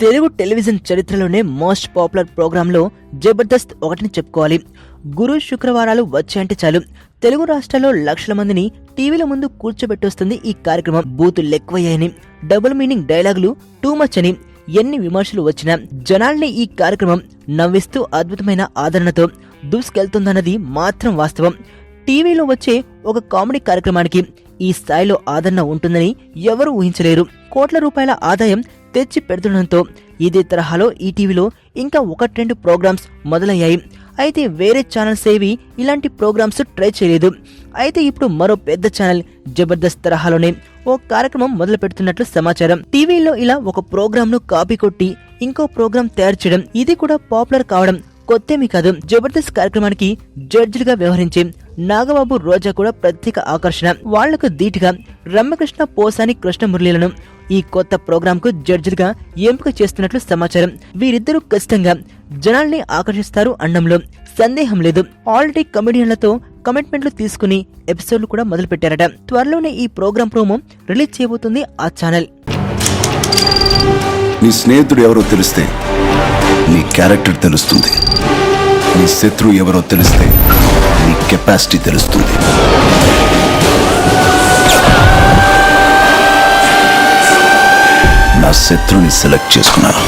Telugu television చరిత్రలోనే most popular ప్రోగ్రాంలో జబర్దస్త్ ఒకటిని చెప్పుకోవాలి. గురు శుక్రవారాలు వచ్చాయంటే చాలు తెలుగు రాష్ట్రాల్లో లక్షల మందిని టీవీల ముందు కూర్చోబెట్టొస్తుంది ఈ కార్యక్రమం. బూతులు ఎక్కువయ్యాయని, డబుల్ మీనింగ్ డైలాగులు టూ మచ్ అని ఎన్ని విమర్శలు వచ్చినా జనాల్ని ఈ కార్యక్రమం నవ్విస్తూ అద్భుతమైన ఆదరణతో దూసుకెళ్తుందన్నది మాత్రం వాస్తవం. టీవీలో వచ్చే ఒక కామెడీ కార్యక్రమానికి ఈ స్థాయిలో ఆదరణ ఉంటుందని ఎవరూ ఊహించలేరు. కోట్ల రూపాయల ఆదాయం తెచ్చి పెడుతుండటంతో ఇదే తరహాలో ఈ టీవీలో ఇంకా 1-2 ప్రోగ్రామ్స్ మొదలయ్యాయి. అయితే వేరే ఛానల్స్ ఏవి ఇలాంటి ప్రోగ్రామ్స్ ట్రై చేయలేదు. అయితే ఇప్పుడు మరో పెద్ద ఛానల్ జబర్దస్త్ తరహాలోనే ఓ కార్యక్రమం మొదలు పెడుతున్నట్లు సమాచారం. టీవీలో ఇలా ఒక ప్రోగ్రామ్ ను కాపీ కొట్టి ఇంకో ప్రోగ్రామ్ తయారు చేయడం, ఇది కూడా పాపులర్ కావడం కొత్తేమీ కాదు. జబర్దస్త్ కార్యక్రమానికి జడ్జిలుగా వ్యవహరించే నాగబాబు, రోజా కూడా ప్రత్యేక ఆకర్షణ. వాళ్లకు ధీటుగా రమ్యకృష్ణ, పోసాని కృష్ణమురళీలను ఈ కొత్త ప్రోగ్రామ్ కు జడ్జిలుగా ఎంపిక చేస్తున్నట్లు సమాచారం. వీరిద్దరూ ఖచ్చితంగా జనాల్ని ఆకర్షిస్తారు అనడంలో సందేహం లేదు. ఆల్రెడీ కమెడియన్లతో కమిట్మెంట్లు తీసుకుని ఎపిసోడ్లు కూడా మొదలు పెట్టారట. త్వరలోనే ఈ ప్రోగ్రామ్ ప్రోమో రిలీజ్ చేయబోతుంది ఆ ఛానల్. నీ స్నేహితుడు ఎవరో తెలిస్తే నీ క్యారెక్టర్ తెలుస్తుంది. నీ శత్రువు ఎవరో తెలిస్తే నీ కెపాసిటీ తెలుస్తుంది. నా శత్రువుని సెలెక్ట్ చేసుకున్నాను.